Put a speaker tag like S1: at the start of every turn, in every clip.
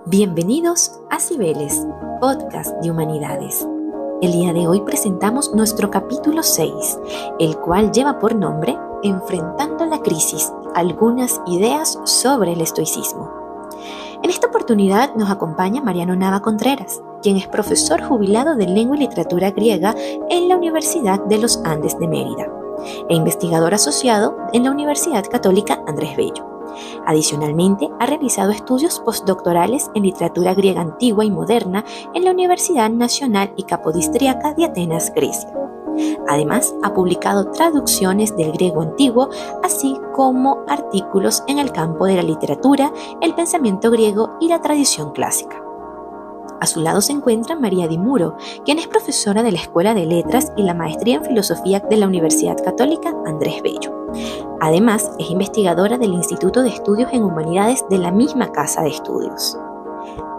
S1: Bienvenidos a Cibeles, podcast de humanidades. El día de hoy presentamos nuestro capítulo 6, el cual lleva por nombre Enfrentando la crisis, algunas ideas sobre el estoicismo. En esta oportunidad nos acompaña Mariano Nava Contreras, quien es profesor jubilado de Lengua y Literatura Griega en la Universidad de los Andes de Mérida e investigador asociado en la Universidad Católica Andrés Bello. Adicionalmente, ha realizado estudios postdoctorales en literatura griega antigua y moderna en la Universidad Nacional y Capodistríaca de Atenas, Grecia. Además, ha publicado traducciones del griego antiguo, así como artículos en el campo de la literatura, el pensamiento griego y la tradición clásica. A su lado se encuentra María Di Muro, quien es profesora de la Escuela de Letras y la Maestría en Filosofía de la Universidad Católica Andrés Bello. Además, es investigadora del Instituto de Estudios en Humanidades de la misma casa de estudios.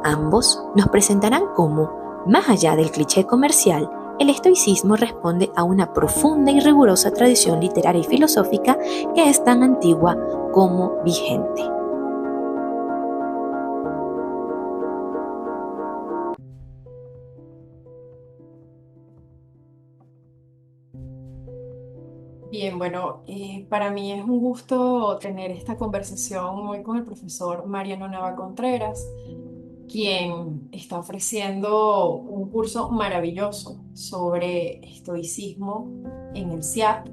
S1: Ambos nos presentarán cómo, más allá del cliché comercial, el estoicismo responde a una profunda y rigurosa tradición literaria y filosófica que es tan antigua como vigente.
S2: Bien, bueno, para mí es un gusto tener esta conversación hoy con el profesor Mariano Nava Contreras, quien está ofreciendo un curso maravilloso sobre estoicismo en el CIAP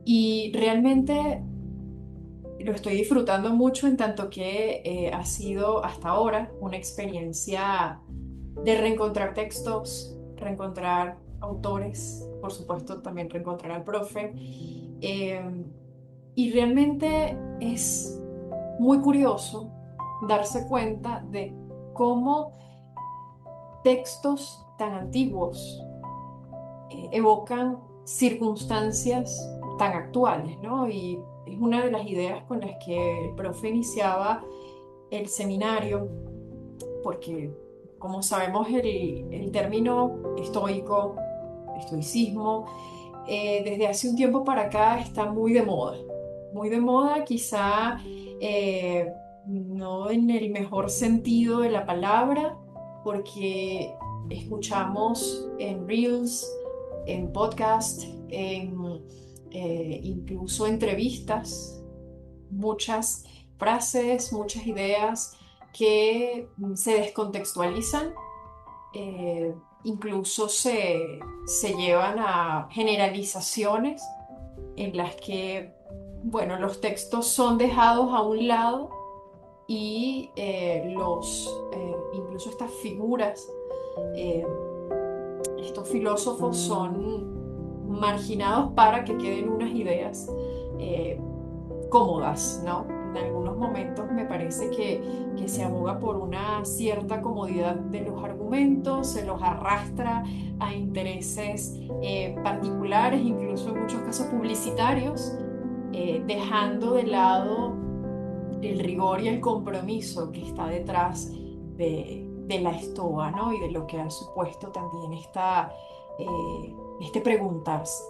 S2: y realmente lo estoy disfrutando mucho en tanto que ha sido hasta ahora una experiencia de reencontrar textos, reencontrar autores, por supuesto también reencontrar al profe. Y realmente es muy curioso darse cuenta de cómo textos tan antiguos evocan circunstancias tan actuales, ¿no? Y es una de las ideas con las que el profe iniciaba el seminario, porque como sabemos el término estoico, estoicismo, desde hace un tiempo para acá está muy de moda, quizá no en el mejor sentido de la palabra, porque escuchamos en Reels, en podcast, en incluso entrevistas, muchas frases, muchas ideas que se descontextualizan, incluso se llevan a generalizaciones en las que, bueno, los textos son dejados a un lado y incluso estas figuras, eh, estos filósofos son marginados para que queden unas ideas eh, cómodas, ¿no? En algunos momentos me parece que se aboga por una cierta comodidad de los argumentos, se los arrastra a intereses particulares, incluso en muchos casos publicitarios, dejando de lado el rigor y el compromiso que está detrás de la estoa, ¿no? Y de lo que ha supuesto también este preguntarse.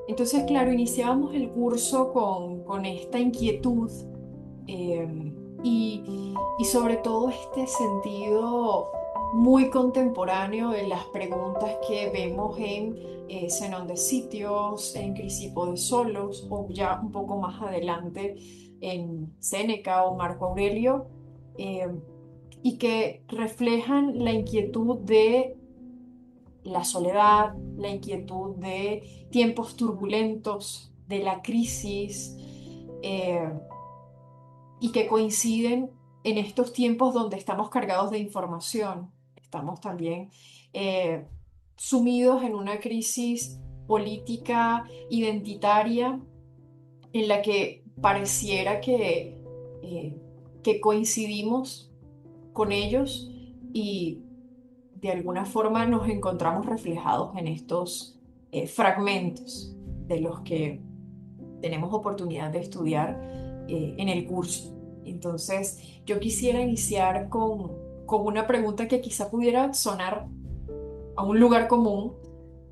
S2: Entonces, claro, iniciábamos el curso con esta inquietud, y sobre todo este sentido muy contemporáneo de las preguntas que vemos en Zenón de Sitios, en Crisipo de Solos o ya un poco más adelante en Séneca o Marco Aurelio, eh, y que reflejan la inquietud de la soledad, la inquietud de tiempos turbulentos, de la crisis, eh, y que coinciden en estos tiempos donde estamos cargados de información. Estamos también eh, sumidos en una crisis política, identitaria, en la que pareciera eh, que coincidimos con ellos y de alguna forma nos encontramos reflejados en estos fragmentos de los que tenemos oportunidad de estudiar en el curso. Entonces, yo quisiera iniciar con una pregunta que quizá pudiera sonar a un lugar común,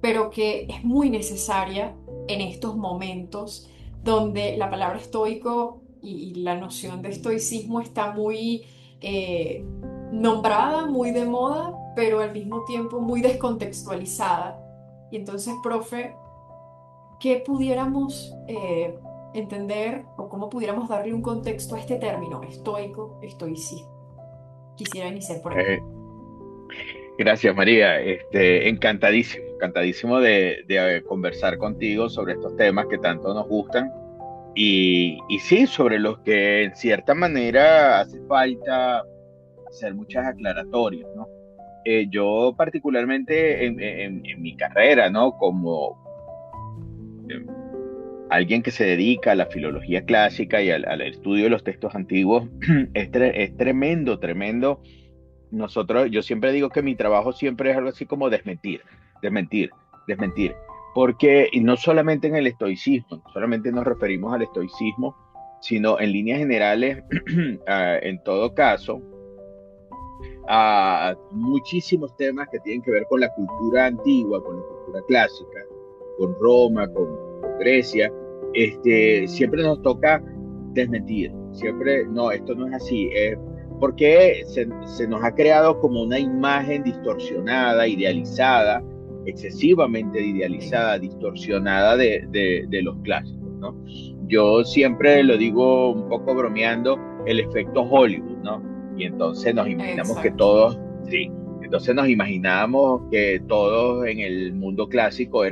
S2: pero que es muy necesaria en estos momentos donde la palabra estoico y la noción de estoicismo está muy eh, nombrada, muy de moda, pero al mismo tiempo muy descontextualizada. Y entonces, profe, ¿qué pudiéramos entender o cómo pudiéramos darle un contexto a este término, estoico, estoicismo? Quisiera iniciar por ahí.
S3: Eh, Gracias, María. Encantadísimo, encantadísimo de conversar contigo sobre estos temas que tanto nos gustan y sí, sobre los que en cierta manera hace falta hacer muchas aclaratorias, ¿no? Yo particularmente en mi carrera, ¿no? Como eh, alguien que se dedica a la filología clásica y al estudio de los textos antiguos, es tremendo, tremendo. Yo siempre digo que mi trabajo siempre es algo así como desmentir, desmentir, desmentir. Porque y no solamente en el estoicismo, no solamente nos referimos al estoicismo, sino en líneas generales, en todo caso, a muchísimos temas que tienen que ver con la cultura antigua, con la cultura clásica, con Roma, con Grecia. Siempre nos toca desmentir, siempre, no, esto no es así, porque se nos ha creado como una imagen distorsionada, idealizada, excesivamente idealizada, distorsionada de los clásicos, ¿no? Yo siempre lo digo un poco bromeando, el efecto Hollywood, ¿no? Y entonces nos imaginamos que
S2: Exacto.
S3: todos, sí, entonces nos imaginábamos que todos en el mundo clásico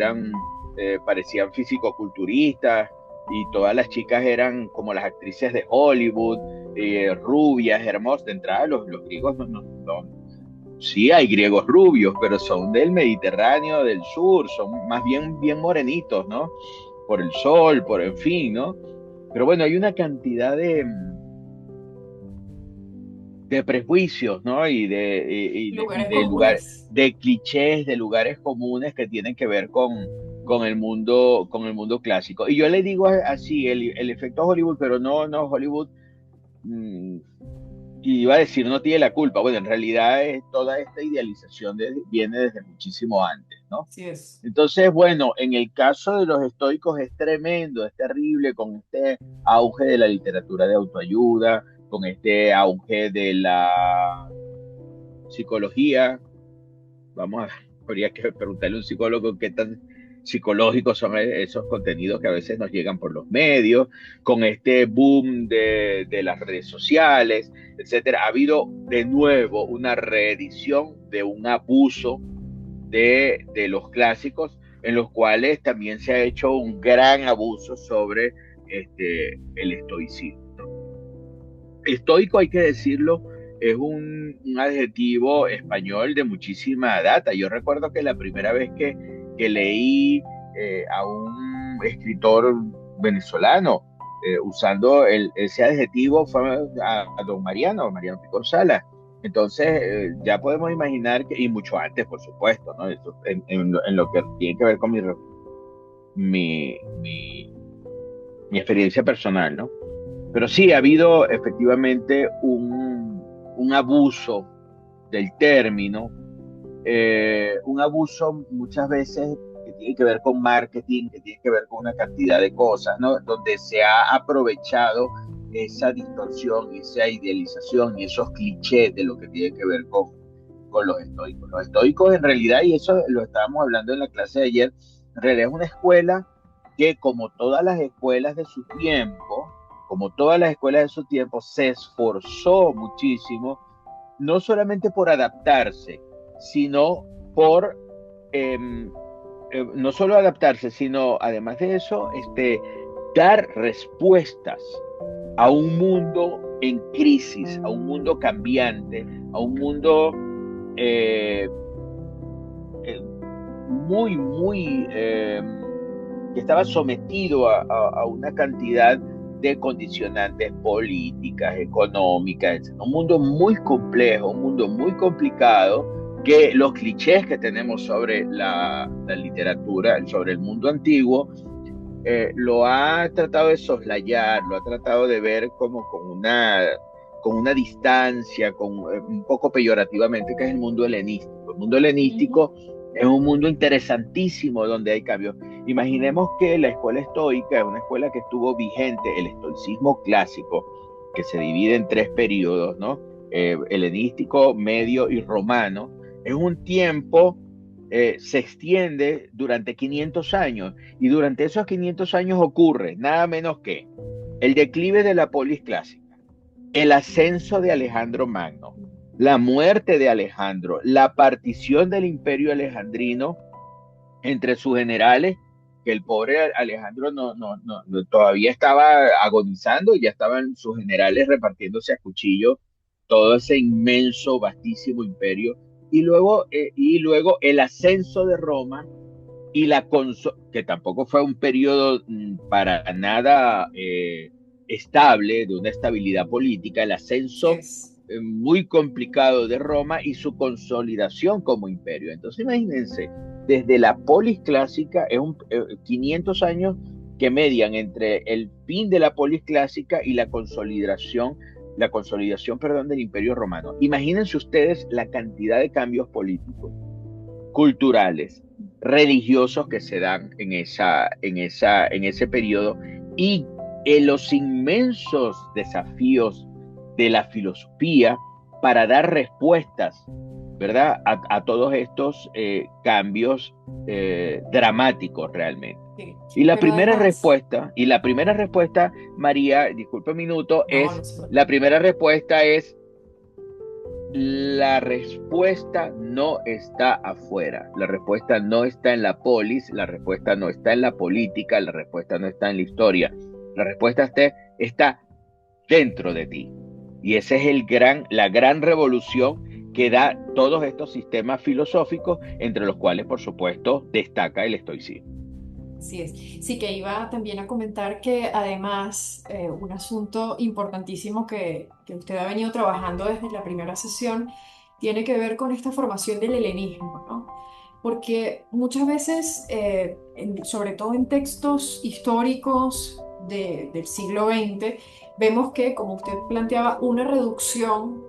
S3: parecían fisicoculturistas y todas las chicas eran como las actrices de Hollywood, rubias, hermosas. De entrada, los griegos sí hay griegos rubios, pero son del Mediterráneo del sur, son más bien bien morenitos, ¿no? Por el sol, por en fin, ¿no? Pero bueno, hay una cantidad de prejuicios, ¿no? Y
S2: Lugares
S3: de lugares,
S2: comunes.
S3: de clichés, de lugares comunes que tienen que ver con el mundo clásico. Y yo le digo así, el efecto Hollywood, pero no, Hollywood, mmm, y iba a decir, no tiene la culpa. Bueno, en realidad toda esta idealización viene desde muchísimo antes, ¿no?
S2: Así es.
S3: Entonces, bueno, en el caso de los estoicos es tremendo, es terrible con este auge de la literatura de autoayuda, con este auge de la psicología. Habría que preguntarle a un psicólogo qué tan psicológicos son esos contenidos que a veces nos llegan por los medios, con este boom de las redes sociales, etcétera. Ha habido de nuevo una reedición de un abuso de los clásicos, en los cuales también se ha hecho un gran abuso sobre el estoicismo. Estoico, hay que decirlo, es un adjetivo español de muchísima data. Yo recuerdo que la primera vez que leí a un escritor venezolano usando ese adjetivo fue a don Mariano Picón Salas. Entonces, ya podemos imaginar que, y mucho antes, por supuesto, ¿no? Eso, en lo que tiene que ver con mi, mi, mi experiencia personal, ¿no? Pero sí, ha habido efectivamente un abuso del término, un abuso muchas veces que tiene que ver con marketing, que tiene que ver con una cantidad de cosas, ¿no? Donde se ha aprovechado esa distorsión, esa idealización y esos clichés de lo que tiene que ver con los estoicos. Los estoicos en realidad, y eso lo estábamos hablando en la clase de ayer, en realidad es una escuela que como todas las escuelas de su tiempo, como todas las escuelas de su tiempo, se esforzó muchísimo, no solamente por adaptarse, sino por, eh, no solo adaptarse, sino además de eso, dar respuestas a un mundo en crisis, a un mundo cambiante, a un mundo eh, eh, muy que estaba sometido a una cantidad de condicionantes políticas, económicas, un mundo muy complejo, un mundo muy complicado, que los clichés que tenemos sobre la literatura, sobre el mundo antiguo, lo ha tratado de soslayar, lo ha tratado de ver como con una distancia, un poco peyorativamente, que es el mundo helenístico. El mundo
S2: Ujú.
S3: helenístico es un mundo interesantísimo donde hay cambios. Imaginemos que la escuela estoica es una escuela que estuvo vigente, el estoicismo clásico, que se divide en tres periodos, ¿no? helenístico, medio y romano, es un tiempo, se extiende durante 500 años, y durante esos 500 años ocurre nada menos que el declive de la polis clásica, el ascenso de Alejandro Magno, la muerte de Alejandro, la partición del imperio alejandrino entre sus generales, que el pobre Alejandro todavía estaba agonizando, y ya estaban sus generales repartiéndose a cuchillo todo ese inmenso, vastísimo imperio, y luego el ascenso de Roma, y que tampoco fue un periodo para nada estable, de una estabilidad política, el ascenso muy complicado de Roma y su consolidación como imperio. Entonces imagínense, desde la polis clásica, 500 años que median entre el fin de la polis clásica y la consolidación, perdón, del imperio romano. Imagínense ustedes la cantidad de cambios políticos, culturales, religiosos que se dan en ese periodo, y los inmensos desafíos de la filosofía para dar respuestas, ¿verdad?, a todos estos cambios dramáticos realmente.
S2: Sí,
S3: Y la
S2: pero
S3: primera
S2: además,
S3: respuesta, María, disculpe un minuto,
S2: no se
S3: la
S2: preocupe.
S3: primera respuesta es: la respuesta no está afuera, la respuesta no está en la polis, la respuesta no está en la política, la respuesta no está en la historia, la respuesta está dentro de ti. Y esa es la gran revolución que da todos estos sistemas filosóficos, entre los cuales, por supuesto, destaca el estoicismo.
S2: Así es. Sí, que iba también a comentar que además un asunto importantísimo que usted ha venido trabajando desde la primera sesión tiene que ver con esta formación del helenismo, ¿no? Porque muchas veces, sobre todo en textos históricos del siglo XX, vemos que, como usted planteaba, una reducción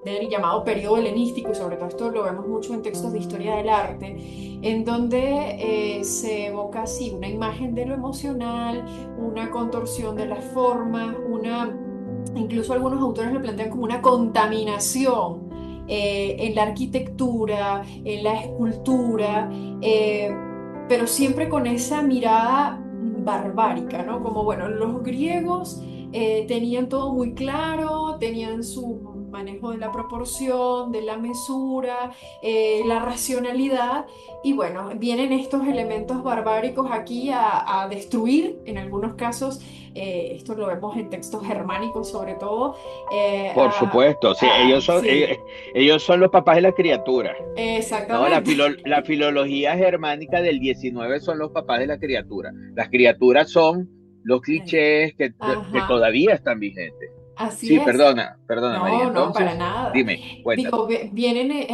S2: del llamado periodo helenístico, y sobre todo esto lo vemos mucho en textos de historia del arte, en donde se evoca así una imagen de lo emocional, una contorsión de las formas, incluso algunos autores lo plantean como una contaminación en la arquitectura, en la escultura, pero siempre con esa mirada barbárica, ¿no? Como, bueno, los griegos tenían todo muy claro, tenían su manejo de la proporción, de la mesura, la racionalidad, y bueno, vienen estos elementos barbáricos aquí a destruir, en algunos casos, esto lo vemos en textos germánicos sobre todo,
S3: Por supuesto, sí,
S2: sí,
S3: ellos son los papás de la criatura. No,
S2: exactamente.
S3: la filología germánica del 19 son los papás de la criatura. Las criaturas son los clichés que
S2: Ajá,
S3: todavía están vigentes.
S2: así
S3: Sí,
S2: es.
S3: perdona María.
S2: No, no, para
S3: Entonces,
S2: nada.
S3: dime, cuéntame.
S2: Digo, vienen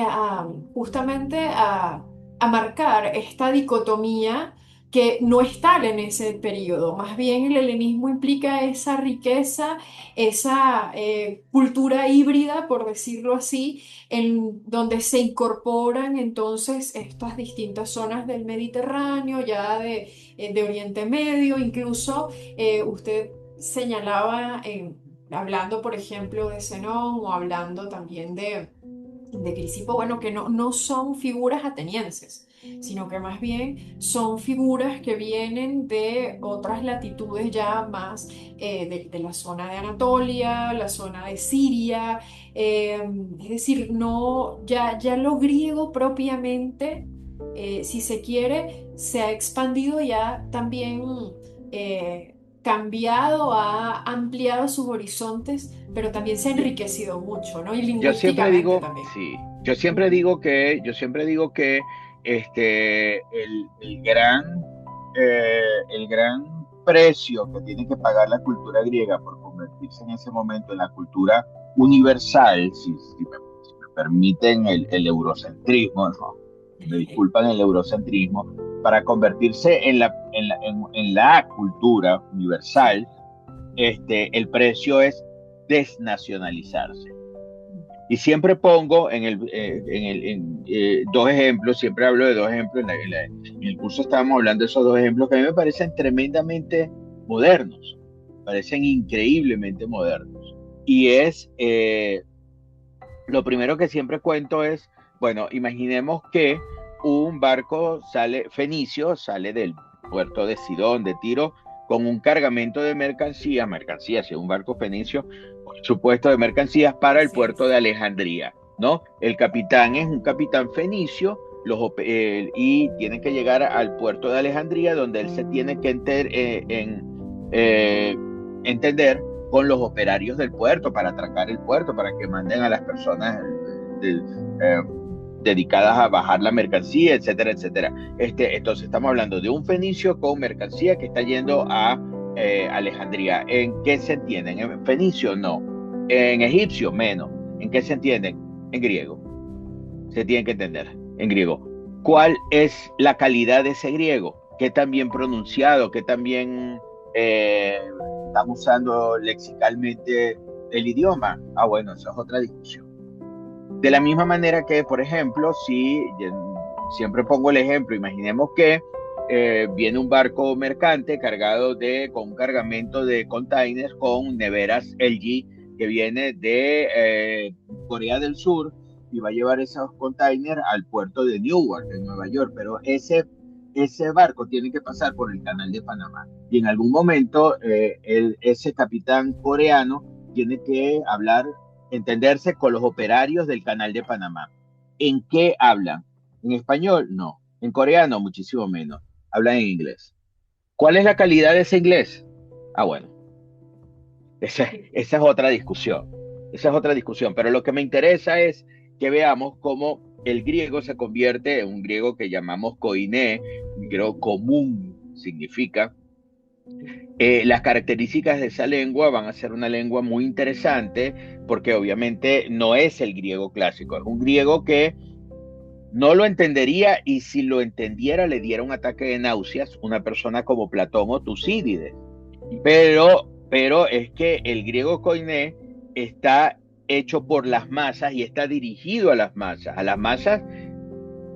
S2: justamente a marcar esta dicotomía que no está en ese periodo. Más bien el helenismo implica esa riqueza, esa cultura híbrida, por decirlo así, en donde se incorporan entonces estas distintas zonas del Mediterráneo, ya de Oriente Medio, incluso usted señalaba hablando, por ejemplo, de Zenón, o hablando también de Crisipo, bueno, que no son figuras atenienses, sino que más bien son figuras que vienen de otras latitudes ya más de la zona de Anatolia, la zona de Siria, es decir, no, ya lo griego propiamente, si se quiere, se ha expandido ya también. Cambiado, ha ampliado sus horizontes, pero también se ha
S3: Yo,
S2: enriquecido mucho, ¿no? Y
S3: yo siempre
S2: lingüísticamente
S3: digo,
S2: también.
S3: sí, yo siempre digo que el gran precio que tiene que pagar la cultura griega por convertirse en ese momento en la cultura universal, si me permiten el eurocentrismo, ¿no? Me disculpan el eurocentrismo, para convertirse en la cultura universal,
S2: Sí.
S3: el precio es desnacionalizarse. Y siempre pongo dos ejemplos, siempre hablo de dos ejemplos. En el curso estábamos hablando de esos dos ejemplos que a mí me parecen tremendamente modernos, parecen increíblemente modernos. Y es lo primero que siempre cuento es, bueno, imaginemos que un barco fenicio sale del puerto de Sidón, de Tiro, con un cargamento de mercancías, si es un barco fenicio, por supuesto, de mercancías para el
S2: Así
S3: puerto de
S2: es.
S3: Alejandría, ¿no? El capitán es un capitán fenicio y tiene que llegar al puerto de Alejandría, donde él se tiene que eh, entender con los operarios del puerto para atracar el puerto, para que manden a las personas de, eh, dedicadas a bajar la mercancía, etcétera, etcétera. Entonces estamos hablando de un fenicio con mercancía que está yendo a Alejandría. ¿En qué se entienden? ¿En fenicio? No. ¿En egipcio? Menos. ¿En qué se entienden? En griego. Se tienen que entender en griego. ¿Cuál es la calidad de ese griego? ¿Qué tan bien pronunciado? ¿Qué tan bien estamos usando lexicalmente el idioma? Ah, bueno, esa es otra discusión. De la misma manera que, por ejemplo, si siempre pongo el ejemplo, imaginemos que viene un barco mercante con un cargamento de containers con neveras LG que viene de Corea del Sur y va a llevar esos containers al puerto de Newark, en Nueva York, pero ese barco tiene que pasar por el canal de Panamá y en algún momento ese capitán coreano tiene que entenderse con los operarios del canal de Panamá. ¿En qué hablan? ¿En español? No. ¿En coreano? Muchísimo menos. Hablan en inglés. ¿Cuál es la calidad de ese inglés? Ah, bueno, esa es otra discusión. Esa es otra discusión. Pero lo que me interesa es que veamos cómo el griego se convierte en un griego que llamamos koiné, un griego común, significa. Las características de esa lengua van a ser una lengua muy interesante porque obviamente no es el griego clásico, es un griego que no lo entendería y si lo entendiera le diera un ataque de náuseas una persona como Platón o Tucídides. Pero es que el griego koiné está hecho por las masas y está dirigido a las masas,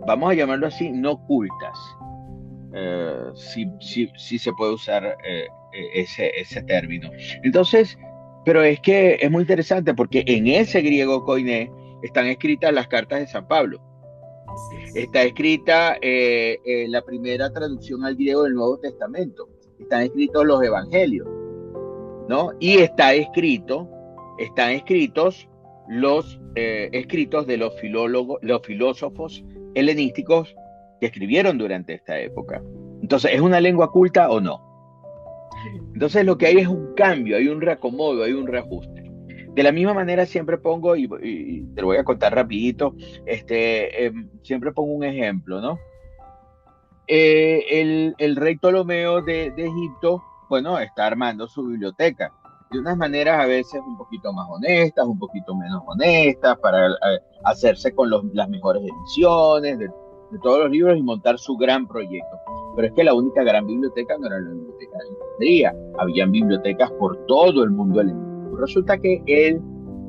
S3: vamos a llamarlo así, no cultas. Sí se puede usar ese término. Entonces, pero es que es muy interesante porque en ese griego koiné están escritas las cartas de San Pablo.
S2: Así es.
S3: Está escrita la primera traducción al griego del Nuevo Testamento. Están escritos los evangelios, ¿no? Y están escritos los escritos de los filósofos helenísticos que escribieron durante esta época. Entonces, ¿es una lengua culta o no? Entonces, lo que hay es un cambio, hay un reacomodo, hay un reajuste. De la misma manera, siempre pongo, y te lo voy a contar rapidito, siempre pongo un ejemplo, ¿no? El rey Ptolomeo de Egipto, bueno, está armando su biblioteca de unas maneras a veces un poquito más honestas, un poquito menos honestas, para hacerse con las mejores ediciones de todos los libros y montar su gran proyecto. Pero es que la única gran biblioteca no era la biblioteca de Alejandría, habían bibliotecas por todo el mundo helénico. Resulta que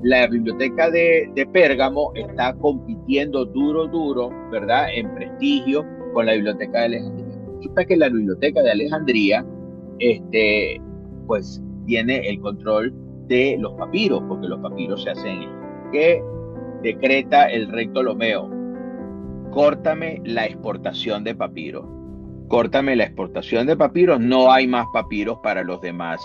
S3: la biblioteca de Pérgamo está compitiendo duro, ¿verdad?, en prestigio con la biblioteca de Alejandría. Resulta que la biblioteca de Alejandría, pues tiene el control de los papiros, porque los papiros se hacen en que decreta el rey Ptolomeo: córtame la exportación de papiros. Córtame la exportación de papiros, no hay más papiros para los demás,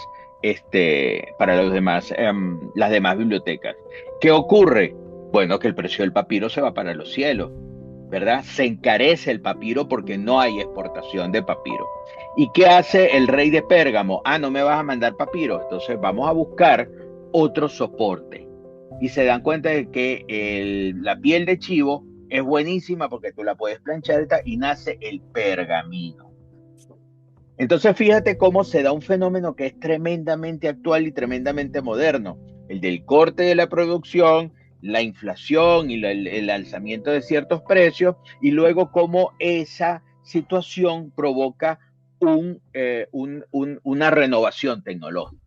S3: las demás bibliotecas. ¿Qué ocurre? Bueno, que el precio del papiro se va para los cielos, ¿verdad? Se encarece el papiro porque no hay exportación de papiro. ¿Y qué hace el rey de Pérgamo? Ah, no me vas a mandar papiro, entonces vamos a buscar otro soporte. Y se dan cuenta de que la piel de chivo es buenísima porque tú la puedes planchar y nace el pergamino. Entonces fíjate cómo se da un fenómeno que es tremendamente actual y tremendamente moderno, el del corte de la producción, la inflación y el alzamiento de ciertos precios, y luego cómo esa situación provoca una renovación tecnológica.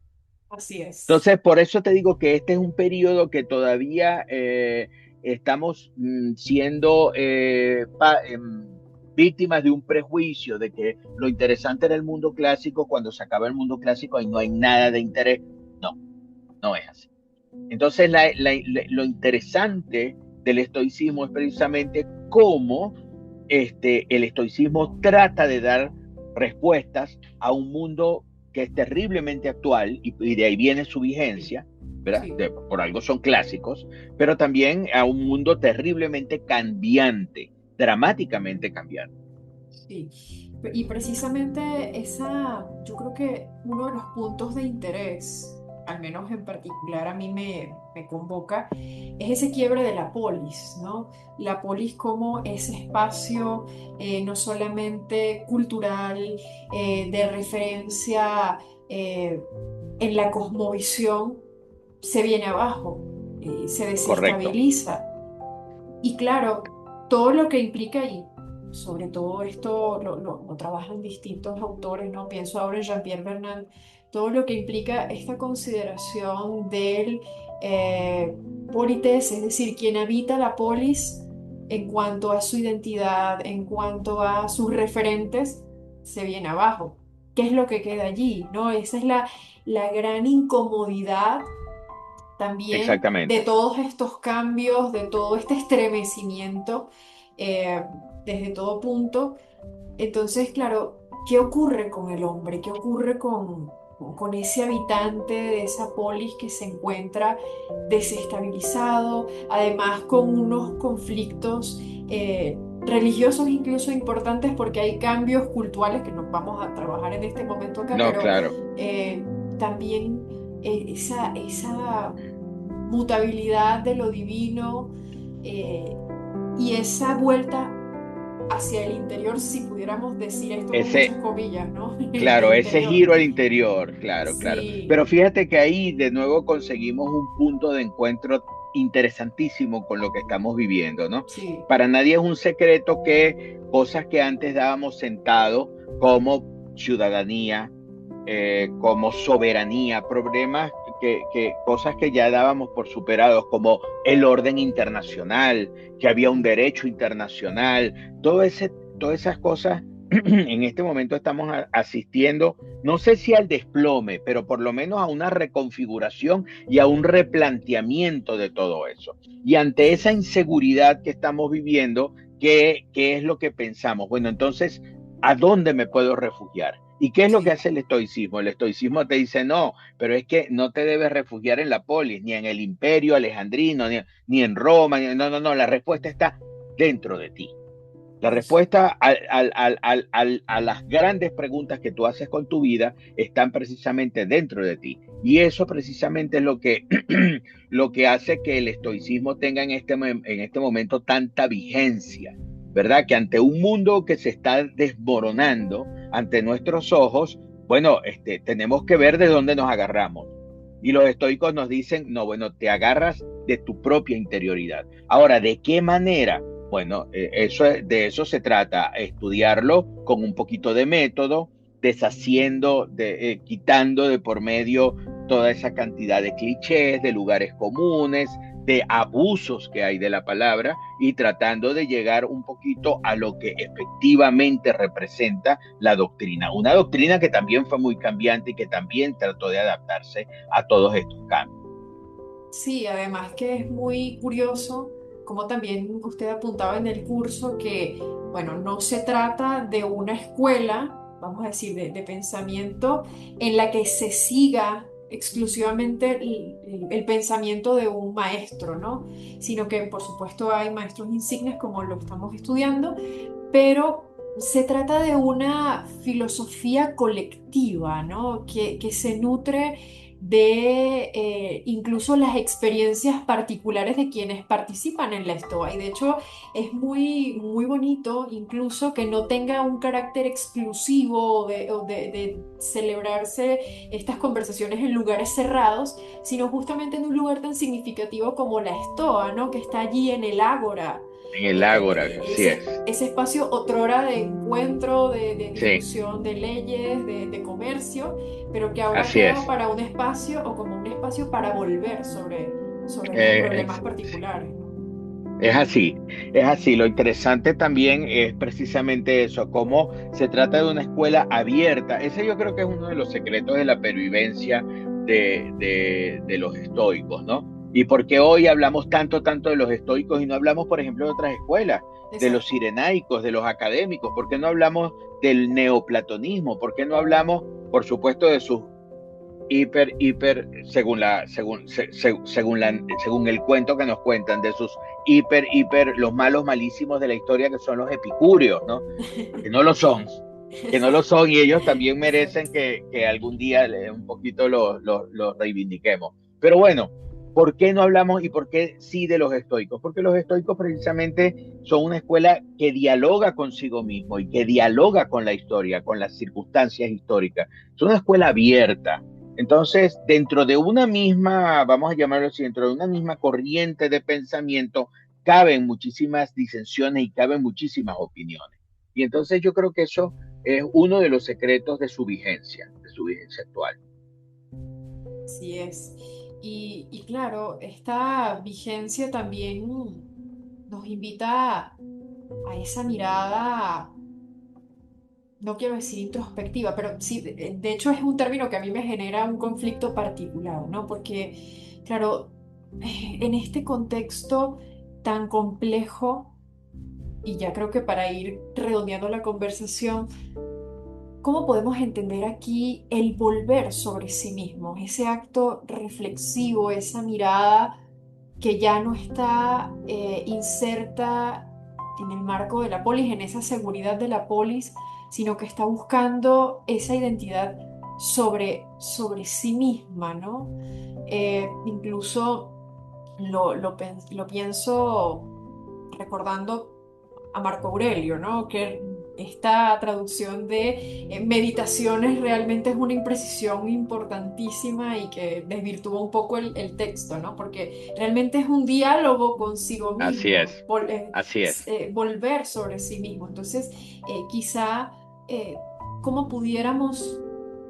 S2: Así es.
S3: Entonces, por eso te digo que este es un periodo que todavía estamos siendo víctimas de un prejuicio de que lo interesante era el mundo clásico, cuando se acaba el mundo clásico y no hay nada de interés. No, no es así. Entonces, lo interesante del estoicismo es precisamente cómo el estoicismo trata de dar respuestas a un mundo que es terriblemente actual y de ahí viene su vigencia, ¿verdad?
S2: Sí,
S3: Por algo son clásicos, pero también a un mundo terriblemente cambiante, dramáticamente cambiante.
S2: sí. Y precisamente yo creo que uno de los puntos de interés, al menos en particular a mí me convoca, es ese quiebre de la polis, ¿no? La polis como ese espacio no solamente cultural, de referencia eh, en la cosmovisión, se viene abajo, se
S3: Correcto,
S2: desestabiliza. Y claro, todo lo que implica, y sobre todo esto lo trabajan distintos autores, ¿no? Pienso ahora en Jean-Pierre Bernard, todo lo que implica esta consideración del eh, polites, es decir, quien habita la polis en cuanto a su identidad, en cuanto a sus referentes, se viene abajo. ¿Qué es lo que queda allí? ¿No? Esa es la gran incomodidad también de
S3: exactamente.
S2: todos estos cambios, de todo este estremecimiento eh, desde todo punto. Entonces, claro, ¿qué ocurre con el hombre? ¿Qué ocurre con ese habitante de esa polis que se encuentra desestabilizado, además con unos conflictos religiosos incluso importantes porque hay cambios culturales que nos vamos a trabajar en este momento acá,
S3: No,
S2: pero
S3: claro.
S2: también esa mutabilidad de lo divino eh, y esa vuelta hacia el interior, si pudiéramos decir esto con
S3: Ese,
S2: muchas comillas, ¿no?
S3: Claro,
S2: El
S3: ese
S2: interior.
S3: giro al interior, claro, claro.
S2: Sí,
S3: Pero fíjate que ahí de nuevo conseguimos un punto de encuentro interesantísimo con lo que estamos viviendo, ¿no?
S2: sí,
S3: Para nadie es un secreto que cosas que antes dábamos sentado como ciudadanía, como soberanía, problemas cosas que ya dábamos por superados, como el orden internacional, que había un derecho internacional, todas esas cosas en este momento estamos asistiendo, no sé si al desplome, pero por lo menos a una reconfiguración y a un replanteamiento de todo eso. Y ante esa
S2: sí,
S3: inseguridad que estamos viviendo, ¿qué es lo que pensamos? Bueno, entonces, ¿a dónde me puedo refugiar? ¿Y qué es lo que
S2: sí,
S3: hace el estoicismo? El estoicismo te dice, no, pero es que no te debes refugiar en la polis, ni en el imperio alejandrino, ni en Roma, no, no, no, la respuesta está dentro de ti. La
S2: eso,
S3: respuesta a las grandes preguntas que tú haces con tu vida están precisamente dentro de ti. Y eso precisamente es lo que hace que el estoicismo tenga en este momento tanta vigencia, ¿verdad? Que ante un mundo que se está desmoronando ante nuestros ojos, bueno, tenemos que ver de dónde nos agarramos. Y los estoicos nos dicen, no, bueno, te agarras de tu propia interioridad. Ahora, ¿de qué manera? Bueno, de eso se trata, estudiarlo con un poquito de método, quitando de por medio toda esa cantidad de clichés, de lugares comunes, de abusos que hay de la palabra y tratando de llegar un poquito a lo que efectivamente representa la doctrina. Una doctrina que también fue muy cambiante y que también trató de adaptarse a todos estos cambios.
S2: sí, además que es muy curioso, como también usted apuntaba en el curso, que, bueno, no se trata de una escuela, vamos a decir, de pensamiento en la que se siga exclusivamente el pensamiento de un maestro, ¿no? Sino que, por supuesto, hay maestros insignes como lo estamos estudiando, pero se trata de una filosofía colectiva, ¿no? Que se nutre de incluso las experiencias particulares de quienes participan en la STOA. Y de hecho es muy, muy bonito incluso que no tenga un carácter exclusivo o de celebrarse estas conversaciones en lugares cerrados, sino justamente en un lugar tan significativo como la STOA, ¿no? Que está allí en el Ágora,
S3: En el Ágora, así es.
S2: ese espacio otrora de encuentro, de
S3: Sí,
S2: discusión de leyes, de comercio, pero que ahora
S3: así
S2: queda
S3: es.
S2: para un espacio o como un espacio para volver sobre los problemas
S3: Eh,
S2: particulares, ¿no?
S3: Es así, es así. Lo interesante también es precisamente eso, cómo se trata de una escuela abierta. Ese yo creo que es uno de los secretos de la pervivencia de los estoicos, ¿no? Y por qué hoy hablamos tanto de los estoicos y no hablamos, por ejemplo, de otras escuelas, de los
S2: Exacto.
S3: cirenaicos, de los académicos. ¿Por qué no hablamos del neoplatonismo? ¿Por qué no hablamos, por supuesto, de sus según el cuento que nos cuentan, de sus los malos malísimos de la historia, que son los epicúreos, ¿no? Que no lo son, que no lo
S2: Exacto.
S3: son, y ellos también merecen
S2: Exacto.
S3: que algún día un poquito los reivindiquemos. Pero bueno, ¿por qué no hablamos y por qué sí de los estoicos? Porque los estoicos precisamente son una escuela que dialoga consigo mismo y que dialoga con la historia, con las circunstancias históricas. Es una escuela abierta. Entonces, dentro de una misma, vamos a llamarlo así, dentro de una misma corriente de pensamiento, caben muchísimas disensiones y caben muchísimas opiniones. Y entonces yo creo que eso es uno de los secretos de su vigencia actual.
S2: Así es. Y claro, esta vigencia también nos invita a esa mirada, no quiero decir introspectiva, pero sí, de hecho es un término que a mí me genera un conflicto particular, ¿no? Porque, claro, en este contexto tan complejo, y ya creo que para ir redondeando la conversación, ¿cómo podemos entender aquí el volver sobre sí mismo, ese acto reflexivo, esa mirada que ya no está inserta en el marco de la polis, en esa seguridad de la polis, sino que está buscando esa identidad sobre sí misma, ¿no? Incluso lo pienso recordando a Marco Aurelio, ¿no? Que esta traducción de meditaciones realmente es una imprecisión importantísima y que desvirtúa un poco el texto, ¿no? Porque realmente es un diálogo consigo
S3: Así
S2: mismo,
S3: es, así es.
S2: volver sobre sí mismo. Entonces, quizá, ¿cómo pudiéramos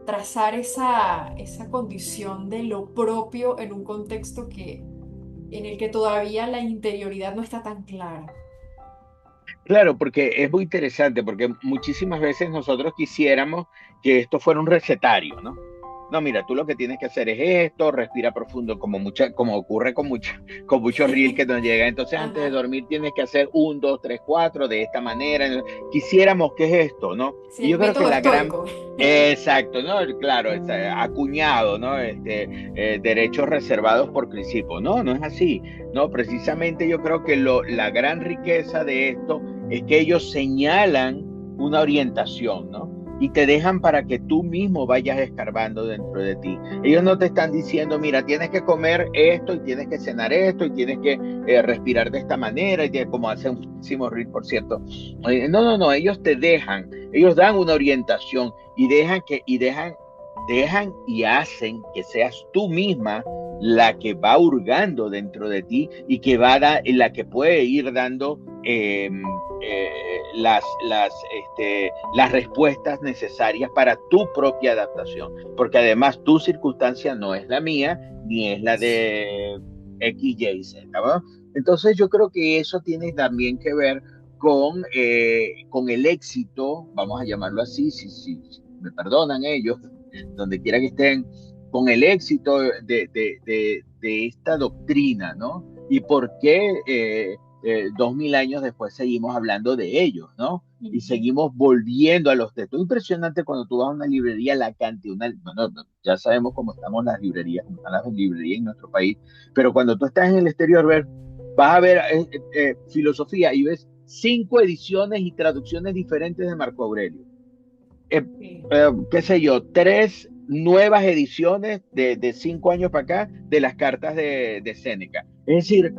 S2: trazar esa condición de lo propio en un contexto en el que todavía la interioridad no está tan clara?
S3: Claro, porque es muy interesante, porque muchísimas veces nosotros quisiéramos que esto fuera un recetario, ¿no? No, mira, tú lo que tienes que hacer es esto, respira profundo, como ocurre con muchos reels que nos llegan. Entonces, antes de
S2: Ajá.
S3: dormir tienes que hacer un, dos, tres, cuatro, de esta manera. Quisiéramos que es esto, ¿no?
S2: Sí,
S3: Y
S2: el
S3: yo creo que
S2: método
S3: la gran,
S2: estoico.
S3: exacto, ¿no? Claro, acuñado, ¿no? Derechos reservados por Crisipo. No, no es así. No, precisamente yo creo que la gran riqueza de esto es que ellos señalan una orientación, ¿no? Y te dejan para que tú mismo vayas escarbando dentro de ti. Ellos no te están diciendo, mira, tienes que comer esto y tienes que cenar esto y tienes que respirar de esta manera, y como hace muchísimo Reed, por cierto. No, no, no, ellos te dejan, ellos dan una orientación y dejan y hacen que seas tú misma la que va hurgando dentro de ti y que la que puede ir dando las respuestas necesarias para tu propia adaptación, porque además tu circunstancia no es la mía ni es la de X, Y, Z, ¿no? Entonces yo creo que eso tiene también que ver con el éxito, vamos a llamarlo así, si me perdonan ellos, donde quiera que estén, con el éxito de esta doctrina, ¿no? Y por qué 2000 años después seguimos hablando de ellos, ¿no? Y
S2: Ujú.
S3: seguimos volviendo a los textos. Impresionante cuando tú vas a una librería, la cantidad, bueno, ya sabemos cómo estamos las librerías, cómo están las librerías en nuestro país, pero cuando tú estás en el exterior, vas a ver filosofía y ves 5 ediciones y traducciones diferentes de Marco Aurelio.
S2: Sí.
S3: Qué sé yo, 3 nuevas ediciones de 5 años para acá de las cartas de Séneca. Es decir,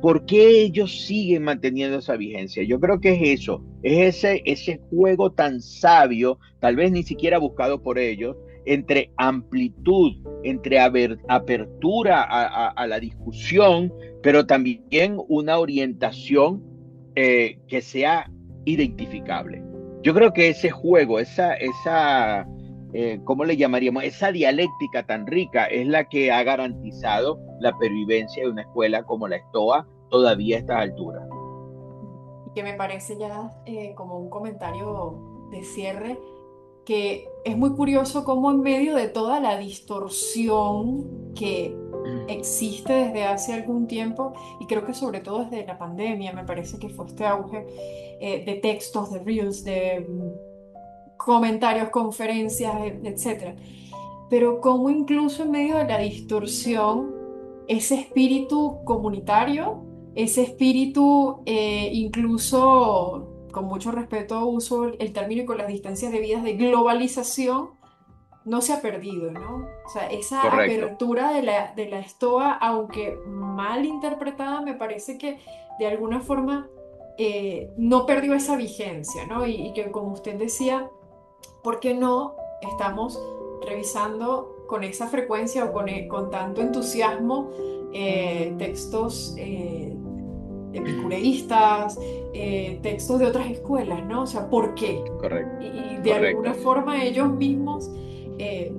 S3: ¿por qué ellos siguen manteniendo esa vigencia? Yo creo que es eso, es ese juego tan sabio, tal vez ni siquiera buscado por ellos, entre amplitud, entre apertura a la discusión, pero también una orientación que sea identificable. Yo creo que ese juego, ¿cómo le llamaríamos? Esa dialéctica tan rica es la que ha garantizado la pervivencia de una escuela como la Estoa todavía a estas alturas.
S2: Y que me parece ya como un comentario de cierre, que es muy curioso cómo en medio de toda la distorsión que existe desde hace algún tiempo, y creo que sobre todo desde la pandemia, me parece que fue este auge de textos, de reels, de comentarios, conferencias, etcétera. Pero cómo incluso en medio de la distorsión, ese espíritu comunitario, ese espíritu incluso, con mucho respeto uso el término y con las distancias debidas de globalización, no se ha perdido, ¿no? O sea, esa
S3: Correcto.
S2: apertura de la estoa, aunque mal interpretada, me parece que de alguna forma no perdió esa vigencia, ¿no? Y que como usted decía, ¿por qué no estamos revisando con esa frecuencia o con tanto entusiasmo textos epicureístas, textos de otras escuelas, ¿no? O sea, ¿por qué?
S3: Correcto.
S2: Y de alguna
S3: Correcto.
S2: forma ellos mismos eh,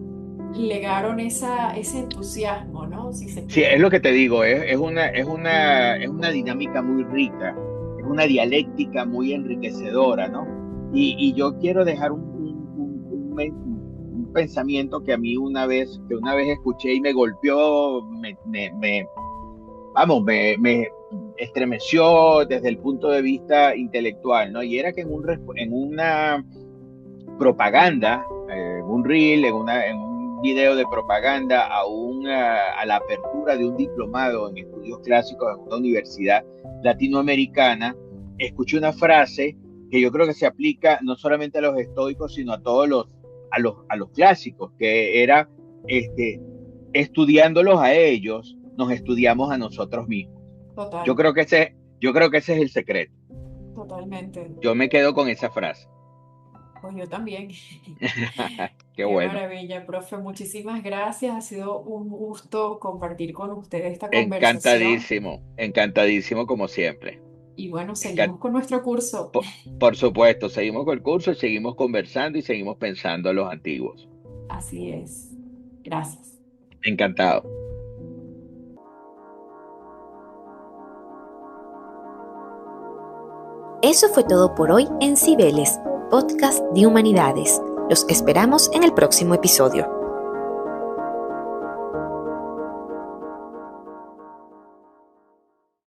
S2: legaron ese entusiasmo, ¿no? Si se
S3: Sí, es
S2: quiere.
S3: lo que te digo, es una dinámica muy rica, es una dialéctica muy enriquecedora, ¿no? Y yo quiero dejar un pensamiento que a mí que una vez escuché y me golpeó, vamos, me estremeció desde el punto de vista intelectual, ¿no? Y era que en una propaganda, un reel, en un video de propaganda a la apertura de un diplomado en estudios clásicos en una universidad latinoamericana, escuché una frase que yo creo que se aplica no solamente a los estoicos, sino a todos los clásicos, que era este, estudiándolos a ellos, nos estudiamos a nosotros mismos. Yo
S2: Total,
S3: creo que ese es el secreto.
S2: totalmente.
S3: Yo me quedo con esa frase.
S2: Pues yo también.
S3: Qué
S2: Qué
S3: bueno.
S2: maravilla, profe. Muchísimas gracias. Ha sido un gusto compartir con usted esta conversación.
S3: Encantadísimo, encantadísimo como siempre.
S2: Y bueno,
S3: Encan-
S2: seguimos con nuestro curso.
S3: por supuesto, seguimos con el curso, seguimos conversando y seguimos pensando en los antiguos.
S2: Así es. Gracias.
S3: Encantado.
S1: Eso fue todo por hoy en Cibeles, podcast de humanidades. Los esperamos en el próximo episodio.